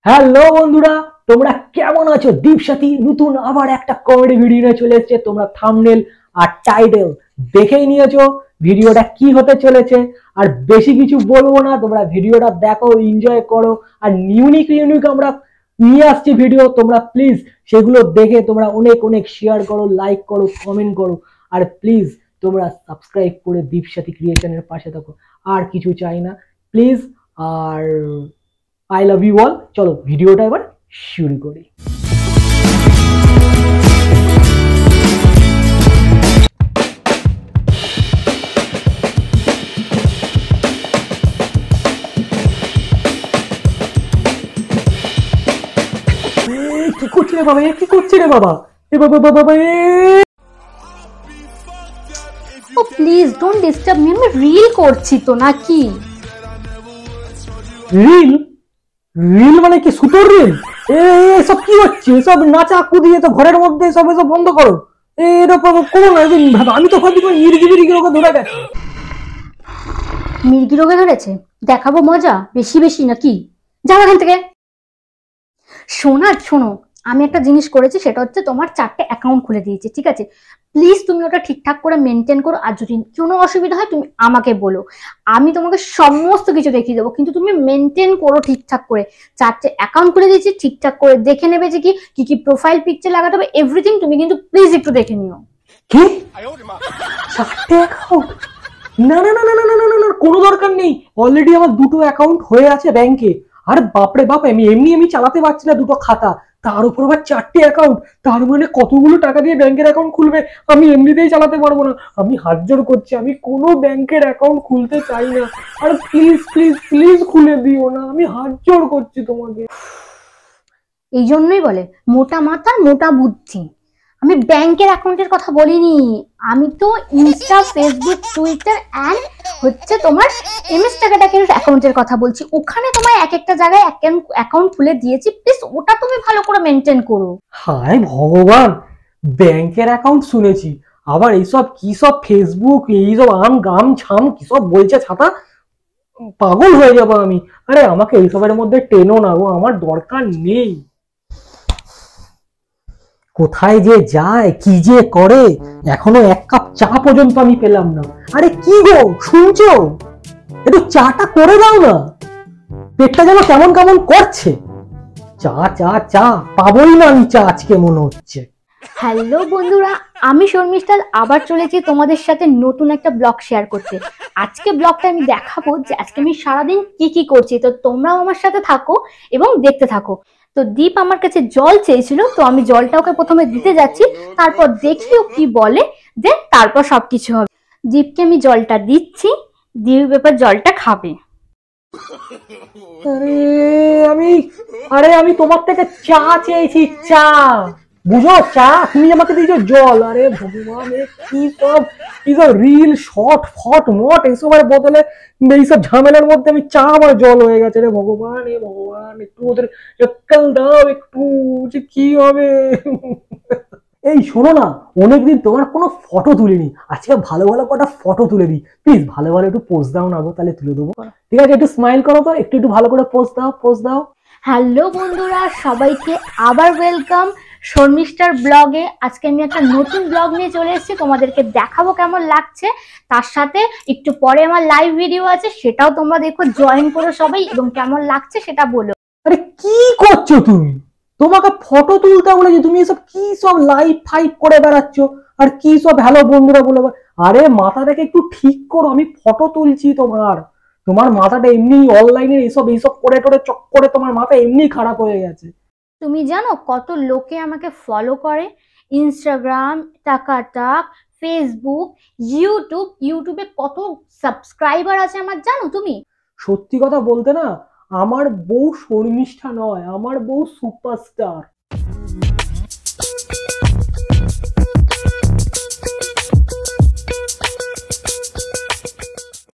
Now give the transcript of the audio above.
Hello বন্ধুরা, তোমরা কেমন আছো? দীপসাথী নতুন আবার একটা কমেডি ভিডিও নিয়ে চলে এসেছে। তোমরা থাম্বনেল আর টাইটেল দেখেই নিয়েছো ভিডিওটা কি হতে চলেছে। আর বেশি কিছু বলবো না, তোমরা ভিডিওটা দেখো, এনজয় করো। আর ইউনিক ইউনিক আমরা নিয়ে আসছি ভিডিও, তোমরা প্লিজ সেগুলো দেখে তোমরা অনেক অনেক শেয়ার করো, লাইক করো, কমেন্ট করো। আর প্লিজ তোমরা সাবস্ক্রাইব করে দীপসাথী ক্রিয়েশনের পাশে থাকো। আর কিছু চাই না, প্লিজ। আর আই লাভ ইউ অল। চলো ভিডিওটা এবার শুরু করি। কি করছে রে বাবা? কি করছে রে বাবা? এ বাবা বাবা বাবা ও প্লিজ ডোন্ট ডিস্টার্ব মি, আমি রিল করছি তো নাকি। রিল? রিল মানে কি সুতোর রিল? এসব কি হচ্ছে? এসব নাচা কুদিয়ে তো ঘরের মধ্যে সব এসব বন্ধ করো। এরকম করো না। আমি তো ভাবছি মির্গি মির্গি রোগে ধরে গেছে। মির্গি রোগে ধরেছে? দেখাবো মজা বেশি বেশি নাকি? যাও এখান থেকে। শোনো, আমি একটা জিনিস করেছি, সেটা হচ্ছে তোমার 4টে অ্যাকাউন্ট খুলে দিয়েছি, ঠিক আছে? প্লিজ তুমি ওটা ঠিকঠাক করে মেনটেন করো। আর যদি কোনো অসুবিধা হয় তুমি আমাকে বলো, আমি তোমাকে সমস্ত কিছু দেখিয়ে দেবো, কিন্তু তুমি মেনটেন করো ঠিকঠাক করে। 4টে অ্যাকাউন্ট খুলে দিয়েছি, ঠিকঠাক করে দেখে নেবে যে কি কি প্রোফাইল পিকচার লাগাতে হবে, এভরিথিং তুমি কিন্তু প্লিজ একটু দেখে নিও। কি 4টে অ্যাকাউন্ট? না না না না না না না না, কোনো দরকার নেই। অলরেডি আমার 2টো অ্যাকাউন্ট হয়ে আছে ব্যাংকে। আর বাপরে বাপ, আমি এমনি চালাতে পারছি না 2টো খাতা, তার উপর আবার 4টে অ্যাকাউন্ট। তার মানে কতগুলো টাকা দিয়ে ব্যাংকের অ্যাকাউন্ট খুলবে? আমি এমনিতেই চালাতে পারবো না। আমি হাত জোড় করছি, আমি কোনো ব্যাংকের অ্যাকাউন্ট খুলতে চাই না। আর প্লিজ প্লিজ প্লিজ খুলে দিও না, আমি হাত জোড় করছি তোমাকে। এই জন্যই বলে মোটা মাথা মোটা বুদ্ধি। আমি ব্যাংকের অ্যাকাউন্টের কথা বলিনি, আমি তো ইনস্টা, ফেসবুক, টুইটার অ্যান্ড হচ্ছে তোমার এমএস টাকাটাকের অ্যাকাউন্টের কথা বলছি। ওখানে তোমার এক একটা জায়গায় অ্যাকাউন্ট খুলে দিয়েছি, প্লিজ ওটা তুমি ভালো করে মেনটেন করো। হায় ভগবান, ব্যাংকের অ্যাকাউন্ট শুনেছি, আবার এইসব কি সব ফেসবুক, এইসব আম গাম ছাম কি সব বলছে ছাতা, পাগল হয়ে যাবো আমি। আরে আমাকে এইসবের মধ্যে টেনো না গো, আমার দরকার নেই। কোথায় যে যায়, কি যে করে, এখনো 1 কাপ চা পর্যন্ত আমি পেলাম না। আরে কি গো, শুনছো? একটু চাটা করে দাও না, পেটটা যেন কেমন কেমন করছে। চা চা চা পাবোই না আমি চা আজকে মনে হচ্ছে। হ্যালো বন্ধুরা, আমি শর্মিষ্ঠা আবার চলেছি তোমাদের সাথে নতুন একটা ব্লগ শেয়ার করতে। আজকে ব্লগটা আমি দেখাবো যে আজকে আমি সারাদিন কি কি করছি, তো তোমরাও আমার সাথে থাকো এবং দেখতে থাকো। তো দীপ আমার কাছে জল চেয়েছিল, তো আমি জলটা ওকে প্রথমে দিতে যাচ্ছি, তারপর দেখি ও কি বলে, দেন তারপর সবকিছু হবে। দীপকে আমি জলটা দিচ্ছি, দীপ এবার জলটা খাবে। আরে আমি আমি তোমার থেকে চা চেয়েছি, চা, বুঝো? চা তুমি আমাকে দিয়েছো জল। আরে ভগবান, কি সব রিল শর্ট ফট মট এসবের বদলে এইসব ঝামেলার মধ্যে আমি চা আমার জল হয়ে গেছে। রে ভগবান, এ ভগবান, একটু ওদের এক্কেল দাও একটু, যে কি হবে। এই শোনো না, অনেকদিন তোমার কোনো ফটো তুলিনি, আজকে ভালো ভালো কটা ফটো তুলে দিই। প্লিজ ভালো ভালো একটু পোজ দাও না গো, তাহলে তুলে দেবো। ঠিক আছে, একটু স্মাইল করো তো, একটু একটু ভালো করে পোজ দাও, পোজ দাও। হ্যালো বন্ধুরা, সবাইকে আবার ওয়েলকাম শর্মিষ্ঠার ব্লগে। আজকে আমি একটা নতুন ব্লগ নিয়ে চলে এসেছি, তোমাদেরকে দেখাবো কেমন লাগছে। তার সাথে একটু পরে আমার লাইভ ভিডিও আছে, সেটাও তোমরা দেখো, জয়েন করো সবাই এবং কেমন লাগছে সেটা বলো। আরে কি করছো তুমি? তোমাকে ফটো তুলতে বলেছি, তুমি এসব কি সব লাইভ ফাইভ করে বেড়াচ্ছ, আর কি সব হ্যালো বন্ধুরা বলে। আরে মাথাটাকে একটু ঠিক করো, আমি ফটো তুলছি। তোমার মাথাটা এমনি অনলাইনে এইসব এইসব করে টোরে চক্করে তোমার মাথা এমনি খারাপ হয়ে গেছে। তুমি জানো কত লোকে আমাকে ফলো করে? ইনস্টাগ্রাম, টাকাটাক, ফেসবুক, ইউটিউবে কত সাবস্ক্রাইবার আছে আমার, জানো তুমি? সত্যি কথা বলতে না, আমার বউ শর্মিষ্ঠা নয়, আমার বউ সুপারস্টার।